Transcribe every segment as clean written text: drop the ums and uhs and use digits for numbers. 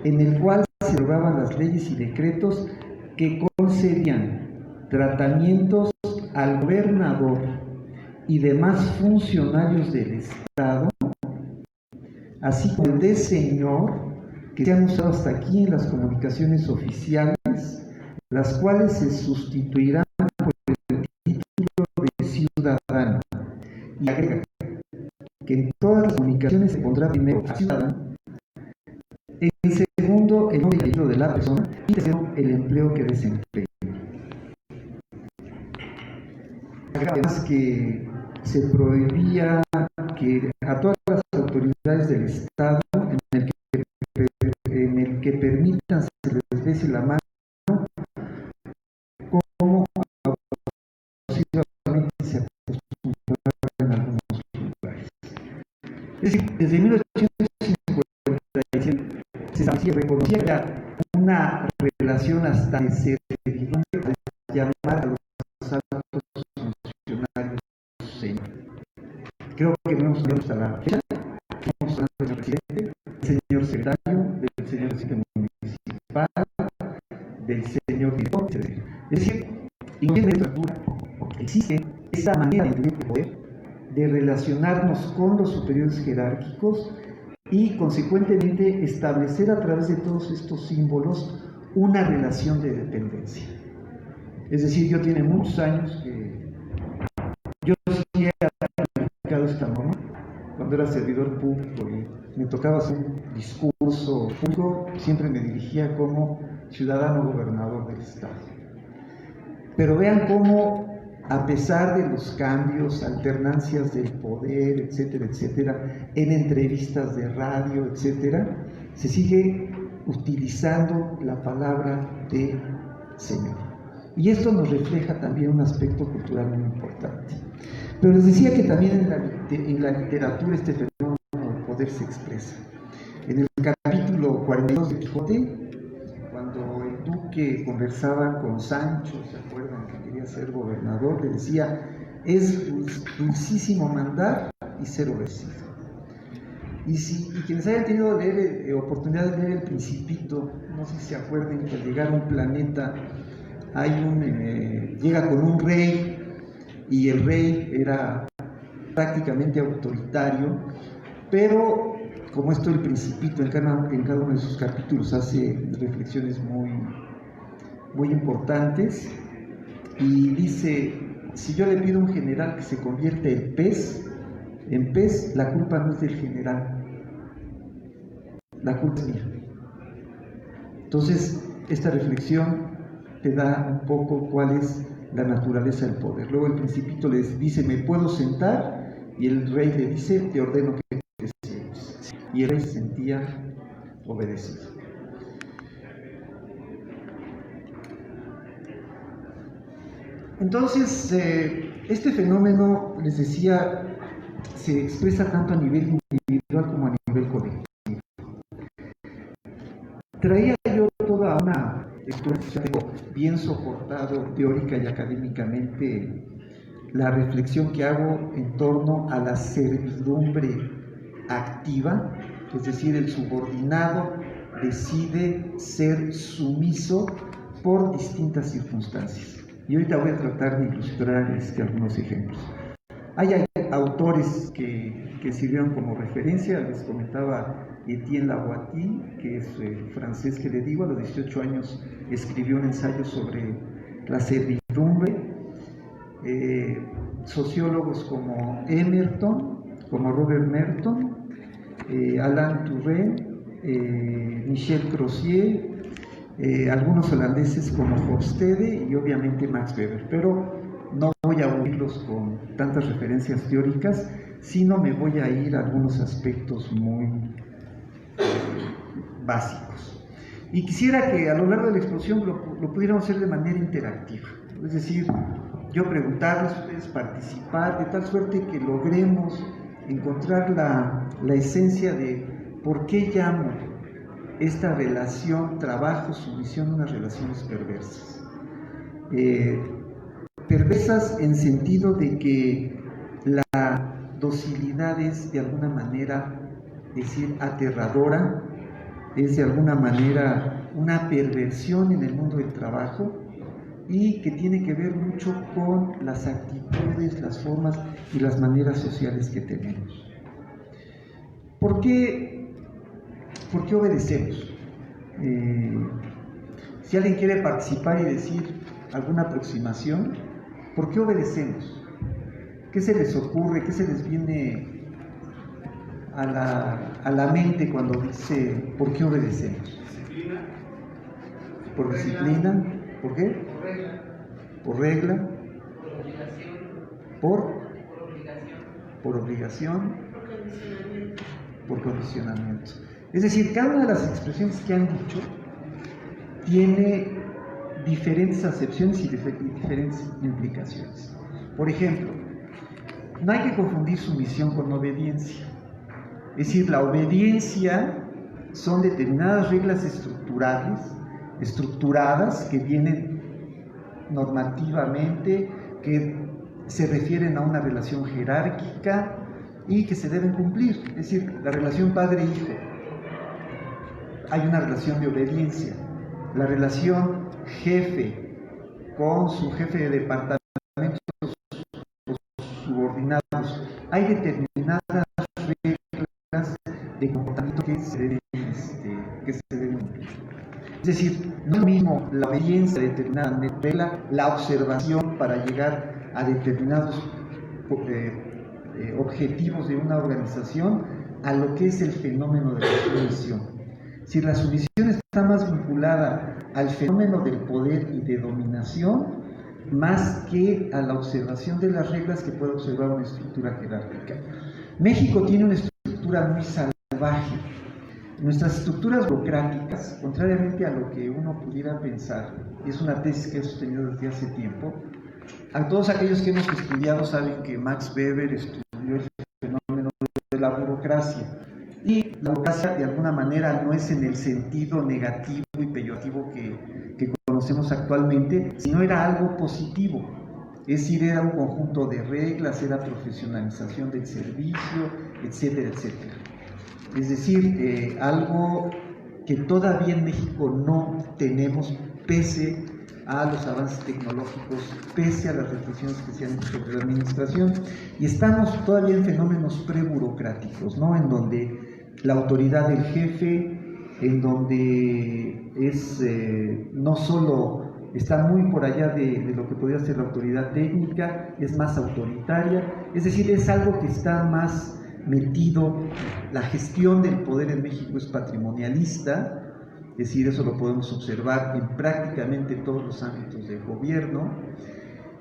en el cual se derogaban las leyes y decretos que concedían tratamientos al gobernador y demás funcionarios del Estado, así como el de señor, que se han usado hasta aquí en las comunicaciones oficiales, las cuales se sustituirán por el título de ciudadano. Y agrega que en todas las comunicaciones se pondrá primero a ciudadano, en segundo el nombre y apellido de la persona y tercero el empleo que desempeña. Además que se prohibía que a todas las autoridades del Estado en el que permitan se les bese la mano como abusivamente se acostumbraba en algunos lugares. Es decir, desde 1857 se reconocía ya una relación hasta de servidumbre para llamar a los altos funcionarios señor. Creo que no hemos llegado hasta la fecha. Estamos hablando del presidente, del señor secretario, del señor asistente municipal, del señor director, etc. Es decir, en la literatura existe esa manera de entender el poder, de relacionarnos con los superiores jerárquicos y consecuentemente establecer a través de todos estos símbolos una relación de dependencia. Es decir, yo tiene muchos años que yo sí he aplicado esta norma cuando era servidor público y me tocaba hacer un discurso público, siempre me dirigía como ciudadano gobernador del Estado. Pero vean cómo, a pesar de los cambios, alternancias del poder, etcétera, etcétera, en entrevistas de radio, etcétera, se sigue utilizando la palabra de señor. Y esto nos refleja también un aspecto cultural muy importante. Pero les decía que también en la literatura este fenómeno del poder se expresa. En el capítulo 42 de Quijote, cuando el duque conversaba con Sancho, ¿se acuerdan que quería ser gobernador? Le decía, es dulcísimo mandar y ser obedecido. Y quienes hayan tenido oportunidad de leer El Principito, no sé si se acuerdan que al llegar a un planeta llega con un rey y el rey era prácticamente autoritario, pero como esto El Principito en cada uno de sus capítulos hace reflexiones muy importantes y dice, si yo le pido a un general que se convierta en pez, la culpa no es del general, la culpa es mía. Entonces, esta reflexión te da un poco cuál es la naturaleza del poder. Luego el Principito les dice, ¿me puedo sentar? Y el rey le dice, te ordeno que te sientes. Y el rey se sentía obedecido. Entonces, este fenómeno, les decía, se expresa tanto a nivel individual como a nivel colectivo. Traía yo toda una exposición bien soportado teórica y académicamente la reflexión que hago en torno a la servidumbre activa, es decir, el subordinado decide ser sumiso por distintas circunstancias. Y ahorita voy a tratar de ilustrar algunos ejemplos. Hay autores que sirvieron como referencia, les comentaba Etienne Lavoisier, que es francés que le digo, a los 18 años escribió un ensayo sobre la servidumbre. Sociólogos como Emerton, como Robert Merton, Alain Touraine, Michel Crozier, algunos holandeses como Hofstede y obviamente Max Weber, pero no voy a aburrirlos con tantas referencias teóricas, sino me voy a ir a algunos aspectos muy básicos. Y quisiera que a lo largo de la exposición lo pudiéramos hacer de manera interactiva, es decir, yo preguntarles, ustedes participar, de tal suerte que logremos encontrar la esencia de por qué llamo esta relación trabajo-sumisión unas relaciones perversas. Perversas en sentido de que la docilidad es de alguna manera, decir, aterradora, es de alguna manera una perversión en el mundo del trabajo y que tiene que ver mucho con las actitudes, las formas y las maneras sociales que tenemos. ¿Por qué obedecemos? Si alguien quiere participar y decir alguna aproximación, ¿por qué obedecemos? ¿Qué se les ocurre? ¿Qué se les viene a la mente cuando dice ¿por qué obedecemos? Disciplina. ¿Por disciplina? ¿Por qué? Por regla. ¿Por regla? Por obligación. ¿Por? Por obligación. Por obligación. Por condicionamiento. Es decir, cada una de las expresiones que han dicho tiene diferentes acepciones y diferentes implicaciones. Por ejemplo, no hay que confundir sumisión con obediencia. Es decir, la obediencia son determinadas reglas estructuradas que vienen normativamente, que se refieren a una relación jerárquica y que se deben cumplir. Es decir, la relación padre-hijo, hay una relación de obediencia. La relación jefe con su jefe de departamento, subordinados, hay determinadas reglas de comportamiento que se deben cumplir. Es decir, no es lo mismo la obediencia de determinada regla, la observación para llegar a determinados objetivos de una organización, a lo que es el fenómeno de la sumisión. Si la sumisión está más vinculada al fenómeno del poder y de dominación, más que a la observación de las reglas que puede observar una estructura jerárquica. México tiene una estructura muy salvaje. Nuestras estructuras burocráticas, contrariamente a lo que uno pudiera pensar, y es una tesis que he sostenido desde hace tiempo, a todos aquellos que hemos estudiado saben que Max Weber estudió el fenómeno de la burocracia. Y la burocracia de alguna manera no es en el sentido negativo y peyorativo que conocemos actualmente, sino era algo positivo. Es decir, era un conjunto de reglas, era profesionalización del servicio, etcétera, etcétera. Es decir, algo que todavía en México no tenemos, pese a los avances tecnológicos, pese a las reflexiones que se han hecho sobre la administración, y estamos todavía en fenómenos preburocráticos, ¿no? En donde la autoridad del jefe, en donde es no solo está muy por allá de lo que podría ser la autoridad técnica, es más autoritaria, es decir, es algo que está más metido. La gestión del poder en México es patrimonialista, es decir, eso lo podemos observar en prácticamente todos los ámbitos del gobierno,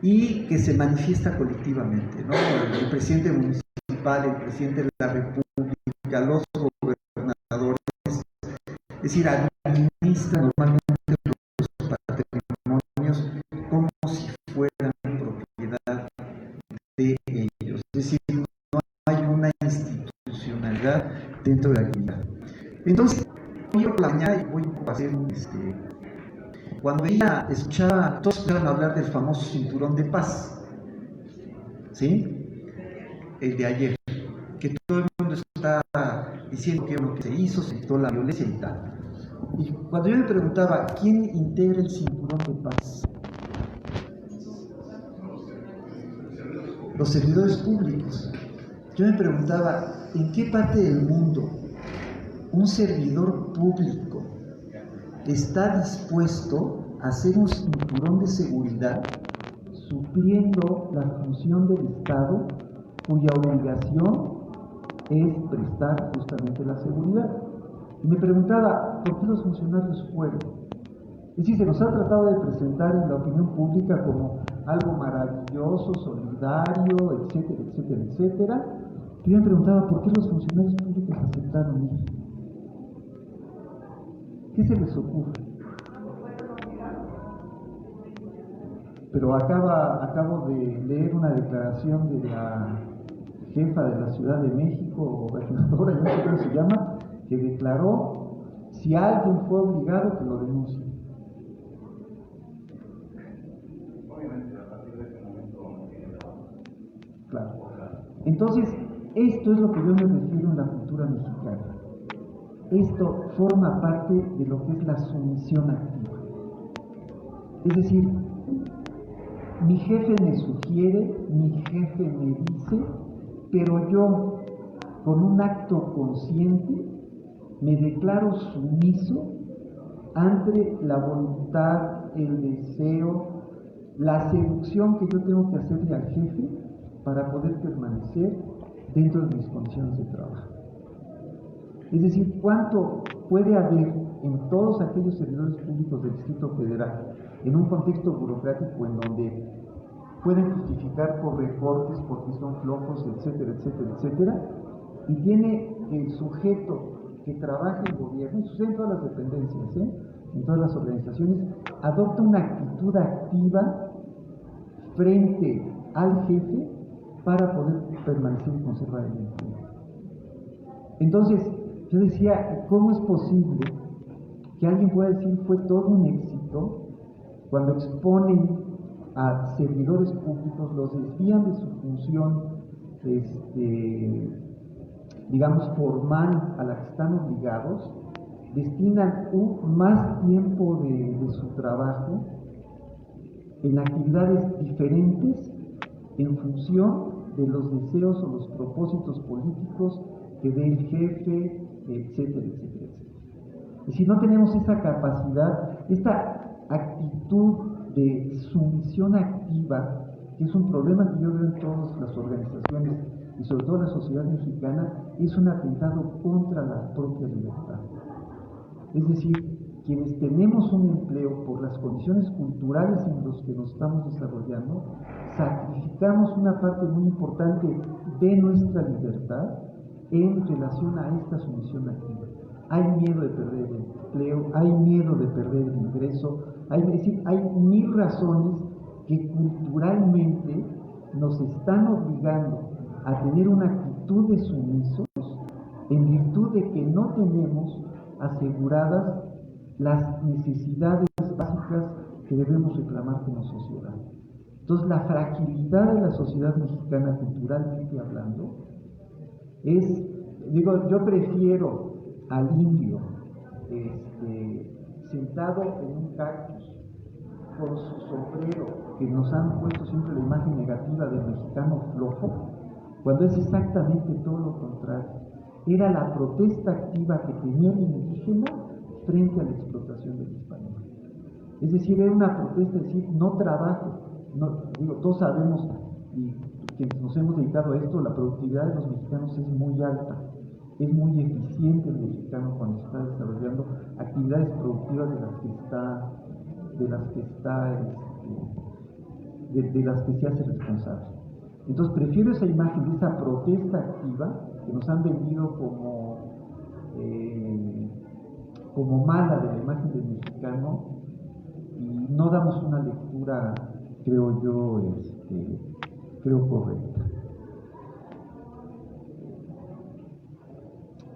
y que se manifiesta colectivamente, ¿no? El presidente municipal, el presidente de la República, los gobernadores, es decir, administran normalmente los patrimonios como si fueran propiedad de ellos, es decir, no hay una institucionalidad dentro de la actividad. Entonces, yo por la mañana voy a hacer cuando escuchaba, todos escuchaban hablar del famoso cinturón de paz, ¿sí? El de ayer, que todo el mundo está diciendo que lo que se hizo, se quitó la violencia y tal. Y cuando yo me preguntaba, ¿quién integra el cinturón de paz? Los servidores públicos. Yo me preguntaba, ¿en qué parte del mundo un servidor público está dispuesto a hacer un cinturón de seguridad supliendo la función del Estado, cuya obligación es prestar justamente la seguridad? Y me preguntaba, ¿por qué los funcionarios fueron? Es decir, se nos ha tratado de presentar en la opinión pública como algo maravilloso, solidario, etcétera, etcétera, etcétera. Yo me preguntaba, ¿por qué los funcionarios públicos aceptaron ir? ¿Qué se les ocurre? Pero acabo de leer una declaración de la jefa de la Ciudad de México, o gobernadora, no sé cómo se llama, que declaró, si alguien fue obligado, que lo denuncie. Obviamente, a partir de ese momento no tiene trabajo. Claro. Entonces, esto es lo que yo me refiero en la cultura mexicana. esto forma parte de lo que es la sumisión activa. Es decir, mi jefe me sugiere, mi jefe me dice, pero yo, con un acto consciente, me declaro sumiso ante la voluntad, el deseo, la seducción que yo tengo que hacerle al jefe para poder permanecer dentro de mis condiciones de trabajo. Es decir, cuánto puede haber en todos aquellos servidores públicos del Distrito Federal, en un contexto burocrático en donde pueden justificar por recortes, porque son flojos, etcétera, etcétera, etcétera, y tiene el sujeto que trabaja en gobierno, y sucede en todas las dependencias, en todas las organizaciones, adopta una actitud activa frente al jefe para poder permanecer y conservar el empleo. Entonces, yo decía, ¿cómo es posible que alguien pueda decir fue todo un éxito cuando exponen a servidores públicos, los desvían de su función, digamos, formal a la que están obligados, destinan más tiempo de su trabajo en actividades diferentes en función de los deseos o los propósitos políticos que ve el jefe, etcétera, etcétera, etcétera? Y si no tenemos esa capacidad, esta actitud de sumisión activa, que es un problema que yo veo en todas las organizaciones y sobre todo en la sociedad mexicana, es un atentado contra la propia libertad. Es decir, quienes tenemos un empleo por las condiciones culturales en las que nos estamos desarrollando, sacrificamos una parte muy importante de nuestra libertad en relación a esta sumisión activa. Hay miedo de perder el empleo, hay miedo de perder el ingreso, es decir, hay mil razones que culturalmente nos están obligando a tener una actitud de sumisos en virtud de que no tenemos aseguradas las necesidades básicas que debemos reclamar como sociedad. Entonces, la fragilidad de la sociedad mexicana, culturalmente hablando, yo prefiero al indio sentado en un cactus con su sombrero, que nos han puesto siempre la imagen negativa del mexicano flojo, cuando es exactamente todo lo contrario. Era la protesta activa que tenía el indígena frente a la explotación del español. Es decir, era una protesta, es decir, no trabajo. Todos sabemos, y quienes nos hemos dedicado a esto, la productividad de los mexicanos es muy alta. Es muy eficiente el mexicano cuando está desarrollando actividades productivas de las que se hace responsable. Entonces prefiero esa imagen de esa protesta activa que nos han vendido como mala de la imagen del mexicano, y no damos una lectura, creo yo, correcta.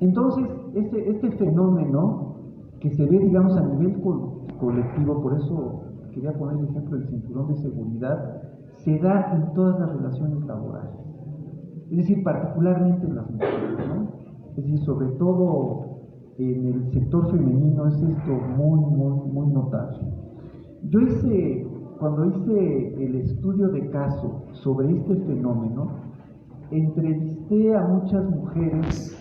Entonces, este fenómeno que se ve, digamos, a nivel colectivo, por eso quería poner el ejemplo del cinturón de seguridad, se da en todas las relaciones laborales, es decir, particularmente en las mujeres, ¿no? Es decir, sobre todo en el sector femenino es esto muy, muy, muy notable. Cuando hice el estudio de caso sobre este fenómeno, entrevisté a muchas mujeres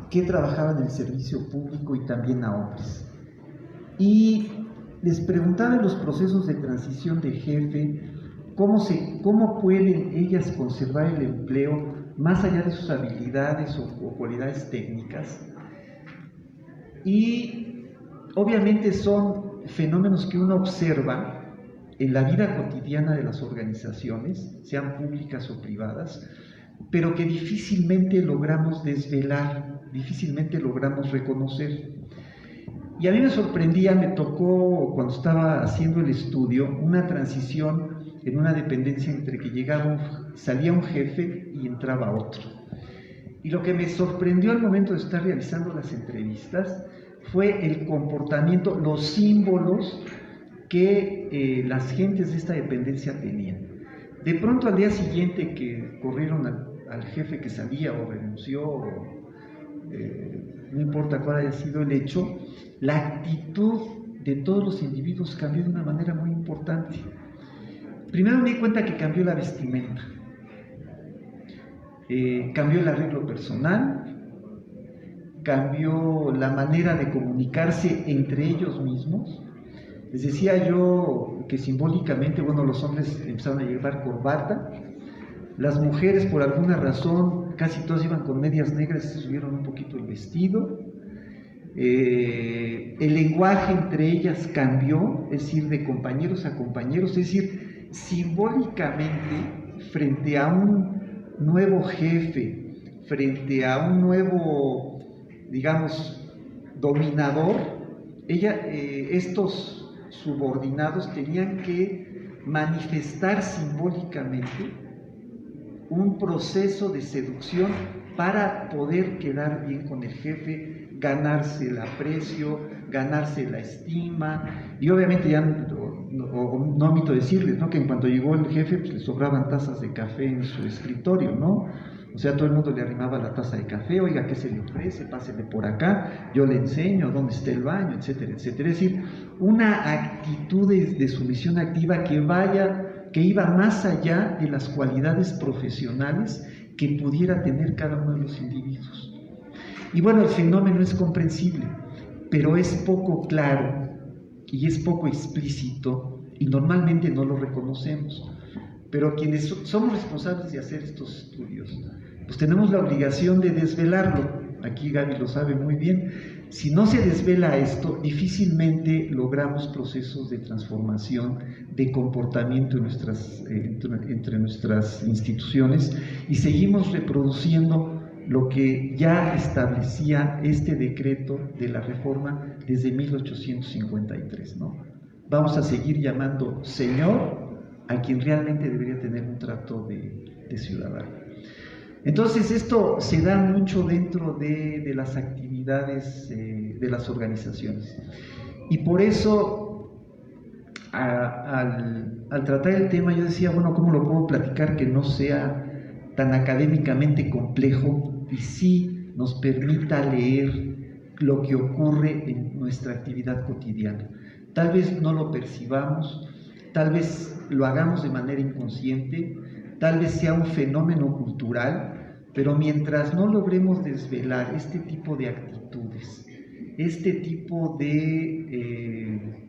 que trabajaban en el servicio público y también a hombres. Y les preguntaba en los procesos de transición de jefe cómo pueden ellas conservar el empleo más allá de sus habilidades o cualidades técnicas. Y obviamente son fenómenos que uno observa en la vida cotidiana de las organizaciones, sean públicas o privadas, pero que difícilmente logramos desvelar, difícilmente logramos reconocer. Y a mí me tocó cuando estaba haciendo el estudio, una transición en una dependencia entre que salía un jefe y entraba otro. Y lo que me sorprendió al momento de estar realizando las entrevistas fue el comportamiento, los símbolos que las gentes de esta dependencia tenían. De pronto, al día siguiente que corrieron al jefe que salía o renunció no importa cuál haya sido el hecho, la actitud de todos los individuos cambió de una manera muy importante. Primero me di cuenta que cambió la vestimenta, cambió el arreglo personal, cambió la manera de comunicarse entre ellos mismos. Les decía yo que simbólicamente, bueno, los hombres empezaron a llevar corbata, las mujeres por alguna razón casi todas iban con medias negras, se subieron un poquito el vestido. El lenguaje entre ellas cambió, es decir, de compañeros a compañeros, es decir, simbólicamente frente a un nuevo jefe, frente a un nuevo, digamos, dominador, estos subordinados tenían que manifestar simbólicamente un proceso de seducción para poder quedar bien con el jefe, ganarse el aprecio, ganarse la estima. Y obviamente ya no omito decirles, ¿no?, que en cuanto llegó el jefe, pues le sobraban tazas de café en su escritorio, ¿no? O sea, todo el mundo le arrimaba la taza de café, oiga, ¿qué se le ofrece? Pásele por acá, yo le enseño dónde está el baño, etcétera, etcétera. Es decir, una actitud de sumisión activa que iba más allá de las cualidades profesionales que pudiera tener cada uno de los individuos. Y bueno, el fenómeno es comprensible, pero es poco claro y es poco explícito y normalmente no lo reconocemos. Pero quienes somos responsables de hacer estos estudios, pues tenemos la obligación de desvelarlo. Aquí Gaby lo sabe muy bien. Si no se desvela esto, difícilmente logramos procesos de transformación de comportamiento entre nuestras instituciones y seguimos reproduciendo lo que ya establecía este decreto de la reforma desde 1853, ¿no? Vamos a seguir llamando señor a quien realmente debería tener un trato de ciudadano. Entonces esto se da mucho dentro de las actividades de las organizaciones. Y por eso, al tratar el tema, yo decía, bueno, ¿cómo lo puedo platicar que no sea tan académicamente complejo y sí nos permita leer lo que ocurre en nuestra actividad cotidiana? Tal vez no lo percibamos, tal vez lo hagamos de manera inconsciente, tal vez sea un fenómeno cultural, pero mientras no logremos desvelar este tipo de actitudes, este tipo de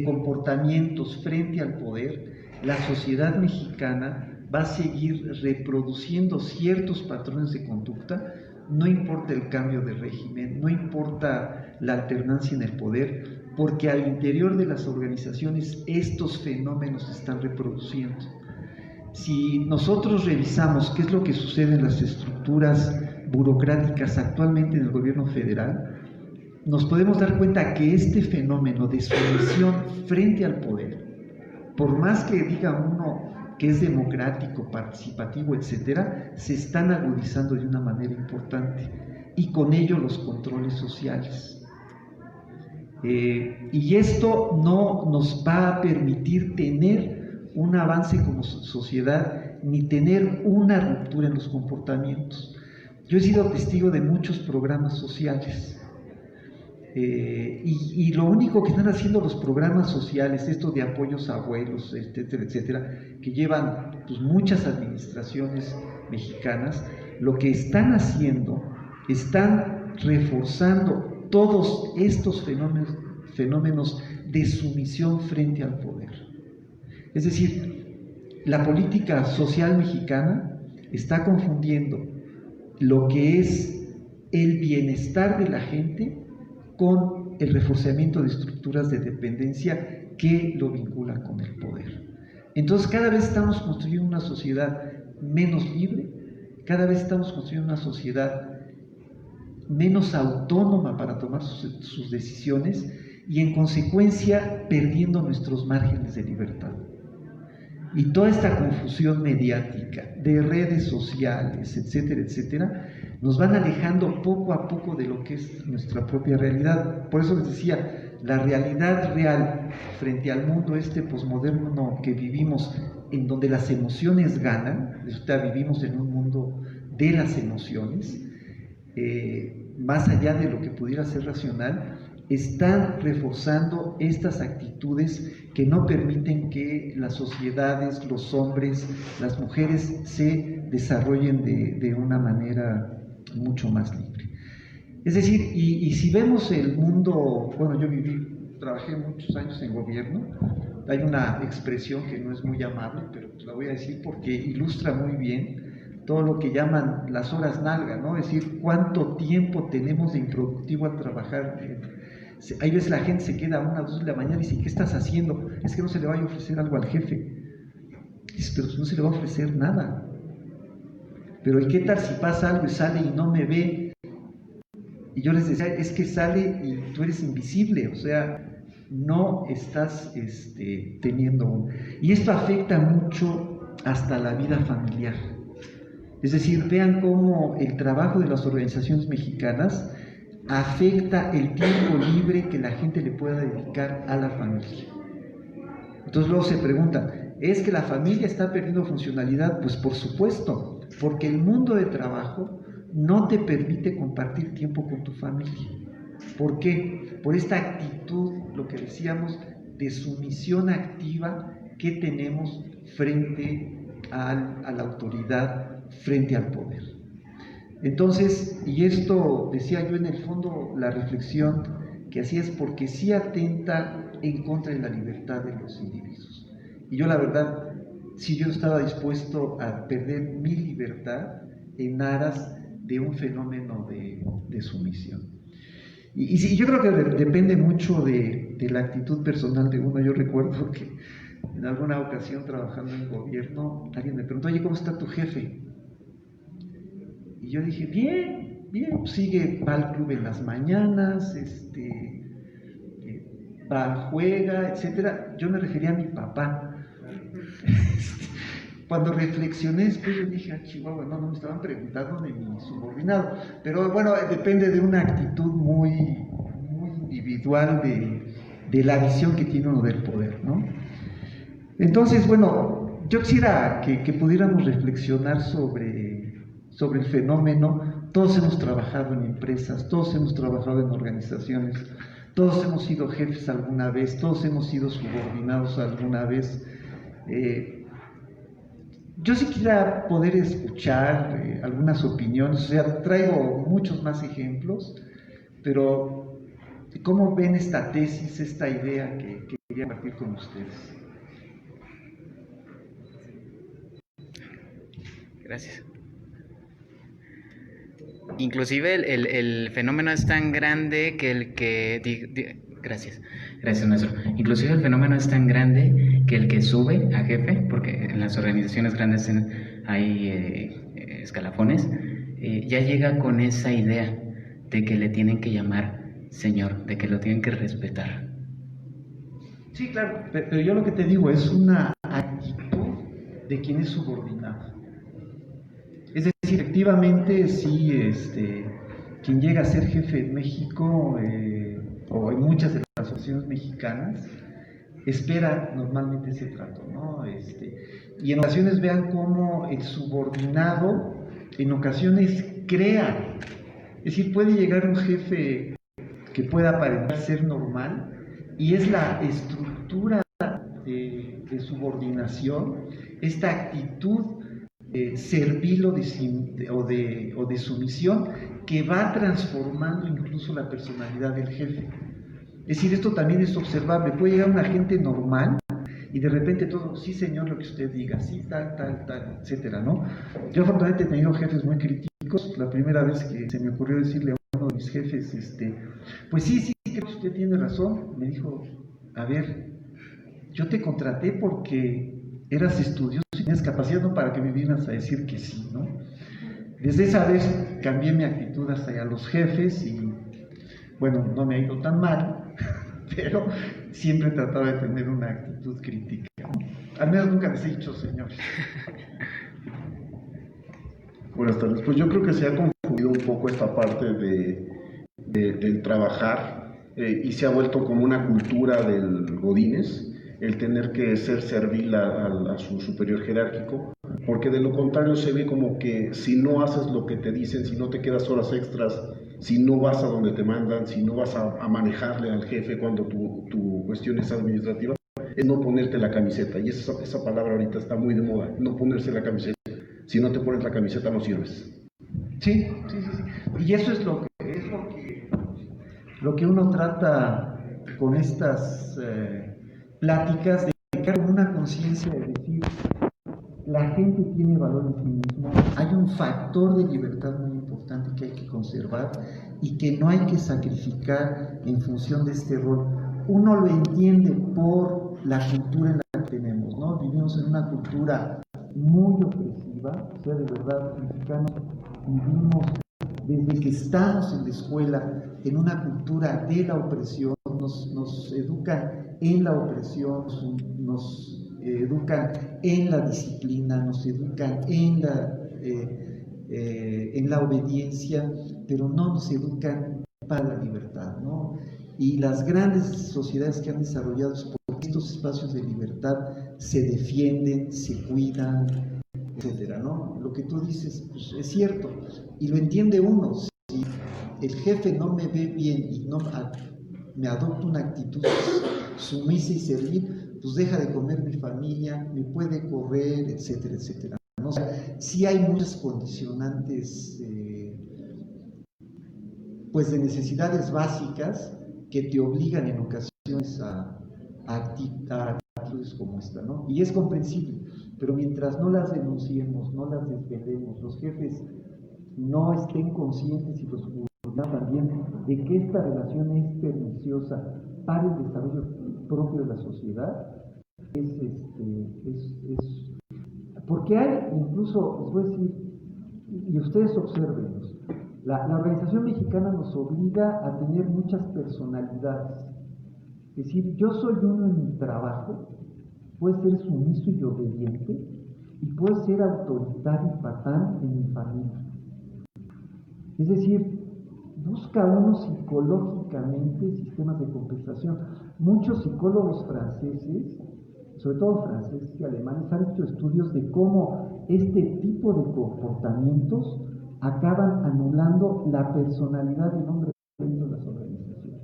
comportamientos frente al poder, la sociedad mexicana va a seguir reproduciendo ciertos patrones de conducta, no importa el cambio de régimen, no importa la alternancia en el poder, porque al interior de las organizaciones estos fenómenos se están reproduciendo. Si nosotros revisamos qué es lo que sucede en las estructuras burocráticas actualmente en el gobierno federal, nos podemos dar cuenta que este fenómeno de sumisión frente al poder, por más que diga uno que es democrático, participativo, etcétera, se están agudizando de una manera importante, y con ello los controles sociales. Y esto no nos va a permitir tener un avance como sociedad, ni tener una ruptura en los comportamientos. Yo he sido testigo de muchos programas sociales, y lo único que están haciendo los programas sociales, esto de apoyos a abuelos, etcétera, etcétera, que llevan pues muchas administraciones mexicanas, lo que están haciendo, están reforzando todos estos fenómenos de sumisión frente al poder. Es decir, la política social mexicana está confundiendo lo que es el bienestar de la gente con el reforzamiento de estructuras de dependencia que lo vinculan con el poder. Entonces cada vez estamos construyendo una sociedad menos libre, cada vez estamos construyendo una sociedad menos autónoma para tomar sus decisiones y en consecuencia perdiendo nuestros márgenes de libertad. Y toda esta confusión mediática de redes sociales, etcétera, etcétera, nos van alejando poco a poco de lo que es nuestra propia realidad. Por eso les decía, la realidad real frente al mundo posmoderno que vivimos, en donde las emociones ganan, vivimos en un mundo de las emociones, más allá de lo que pudiera ser racional, están reforzando estas actitudes que no permiten que las sociedades, los hombres, las mujeres se desarrollen de una manera mucho más libre. Es decir, y si vemos el mundo, bueno, yo trabajé muchos años en gobierno, hay una expresión que no es muy amable, pero la voy a decir porque ilustra muy bien todo lo que llaman las horas nalga, ¿no? Es decir, cuánto tiempo tenemos de improductivo al trabajar. Hay veces la gente se queda a 1 o 2 de la mañana y dice, ¿qué estás haciendo? Es que no se le vaya a ofrecer algo al jefe. Dice, pero no se le va a ofrecer nada. Pero ¿y qué tal si pasa algo y sale y no me ve? Y yo les decía, es que sale y tú eres invisible, o sea, no estás teniendo... Y esto afecta mucho hasta la vida familiar. Es decir, vean cómo el trabajo de las organizaciones mexicanas afecta el tiempo libre que la gente le pueda dedicar a la familia. Entonces luego se preguntan, ¿es que la familia está perdiendo funcionalidad? Pues por supuesto, porque el mundo de trabajo no te permite compartir tiempo con tu familia. ¿Por qué? Por esta actitud, lo que decíamos, de sumisión activa que tenemos frente a la autoridad, frente al poder. Entonces, y esto decía yo en el fondo, la reflexión que hacía es porque sí atenta en contra de la libertad de los individuos. Y yo la verdad, si yo estaba dispuesto a perder mi libertad en aras de un fenómeno de sumisión. Y yo creo que depende mucho de la actitud personal de uno. Yo recuerdo que en alguna ocasión trabajando en gobierno, alguien me preguntó, oye, ¿cómo está tu jefe? Y yo dije, bien, bien, va al club en las mañanas, va, juega, etcétera. Yo me refería a mi papá. Cuando reflexioné después yo dije, Chihuahua, no me estaban preguntando de mi subordinado. Pero bueno, depende de una actitud muy, muy individual de la visión que tiene uno del poder, ¿no? Entonces, bueno, yo quisiera que pudiéramos reflexionar sobre el fenómeno. Todos hemos trabajado en empresas, todos hemos trabajado en organizaciones, todos hemos sido jefes alguna vez, todos hemos sido subordinados alguna vez. Yo sí quisiera poder escuchar algunas opiniones, o sea, traigo muchos más ejemplos, pero ¿cómo ven esta tesis, esta idea que quería compartir con ustedes? Gracias. Inclusive el fenómeno es tan grande que gracias, maestro. Inclusive el fenómeno es tan grande que el que sube a jefe, porque en las organizaciones grandes hay escalafones, ya llega con esa idea de que le tienen que llamar señor, de que lo tienen que respetar. Sí, claro, pero yo lo que te digo es una actitud de quien es subordinado. Es decir, efectivamente, sí, quien llega a ser jefe en México, o en muchas de las asociaciones mexicanas, espera normalmente ese trato, ¿no? Y en ocasiones vean cómo el subordinado, en ocasiones crea, es decir, puede llegar un jefe que pueda aparentar ser normal, y es la estructura de subordinación, esta actitud servil o de sumisión que va transformando incluso la personalidad del jefe. Es decir, esto también es observable. Puede llegar una gente normal y de repente todo, sí señor, lo que usted diga, sí, tal, etcétera, ¿no? Yo afortunadamente he tenido jefes muy críticos. La primera vez que se me ocurrió decirle a uno de mis jefes, pues sí, creo que usted tiene razón, me dijo, a ver, yo te contraté porque eras estudioso y tienes capacidad, no para que me vienes a decir que sí, ¿no? Desde esa vez cambié mi actitud hacia los jefes y, bueno, no me ha ido tan mal, pero siempre he tratado de tener una actitud crítica, ¿no? Al menos nunca les he dicho señores. Buenas tardes. Pues yo creo que se ha confundido un poco esta parte del trabajar y se ha vuelto como una cultura del Godínez, el tener que ser servil a su superior jerárquico, porque de lo contrario se ve como que si no haces lo que te dicen, si no te quedas horas extras, si no vas a donde te mandan, si no vas a manejarle al jefe cuando tu cuestión es administrativa, es no ponerte la camiseta. Y esa palabra ahorita está muy de moda, no ponerse la camiseta. Si no te pones la camiseta no sirves. Sí. Y eso es lo que uno trata con estas pláticas, de crear una conciencia de decir, la gente tiene valor en sí mismo, hay un factor de libertad muy importante que hay que conservar y que no hay que sacrificar en función de este rol. Uno lo entiende por la cultura en la que tenemos, ¿no? Vivimos en una cultura muy opresiva, o sea, de verdad, los mexicanos vivimos desde que estamos en la escuela en una cultura de la opresión, nos educan en la opresión, nos educan en la disciplina, nos educan en la obediencia, pero no nos educan para la libertad, ¿no? Y las grandes sociedades que han desarrollado es porque estos espacios de libertad se defienden, se cuidan, etcétera, ¿no? Lo que tú dices, pues, es cierto, y lo entiende uno. Si el jefe no me ve bien y no me adopta una actitud sumisa y servil, pues deja de comer mi familia, me puede correr, etcétera, etcétera, ¿no? O sea, sí hay muchas condicionantes pues de necesidades básicas que te obligan en ocasiones a actitudes como esta, ¿no? Y es comprensible, pero mientras no las denunciemos, no las desvelemos, los jefes no estén conscientes y los subordinados también de que esta relación es perniciosa para el desarrollo propio de la sociedad, porque hay incluso, les voy a decir, y ustedes observenlos, la organización mexicana nos obliga a tener muchas personalidades. Es decir, yo soy uno en mi trabajo, puedo ser sumiso y obediente, y puedo ser autoritario y patán en mi familia. Es decir, busca uno psicológicamente sistemas de compensación. Muchos psicólogos franceses, sobre todo franceses y alemanes, han hecho estudios de cómo este tipo de comportamientos acaban anulando la personalidad del hombre dentro de las organizaciones.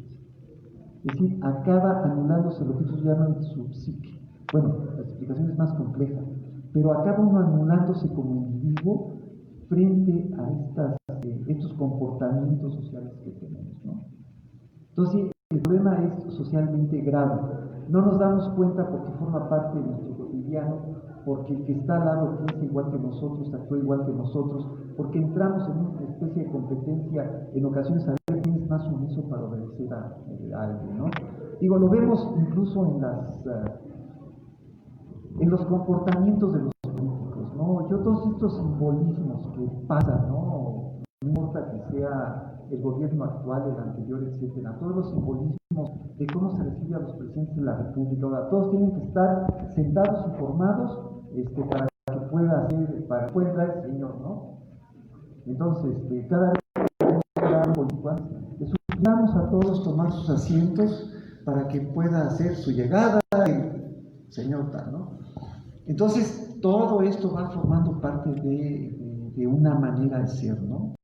Es decir, acaba anulándose lo que ellos llaman su psique. Bueno, la explicación es más compleja, pero acaba uno anulándose como individuo frente a estos comportamientos sociales que tenemos, ¿no? Entonces, el problema es socialmente grave. No nos damos cuenta porque forma parte de nuestro cotidiano, porque el que está al lado piensa igual que nosotros, actúa igual que nosotros, porque entramos en una especie de competencia, en ocasiones a ver quién es más sumiso para obedecer a alguien, ¿no? Digo, lo vemos incluso en los comportamientos de los políticos, ¿no? Todos estos simbolismos que pasan, ¿no? No importa que sea el gobierno actual, el anterior, etcétera, todos los simbolismos de cómo se recibe a los presidentes de la República, ahora, todos tienen que estar sentados y formados para que pueda entrar el señor, ¿no? Entonces, cada vez que tenemos un político, les suplicamos a todos tomar sus asientos para que pueda hacer su llegada el señor tal, ¿no? Entonces, todo esto va formando parte de una manera de ser, ¿no?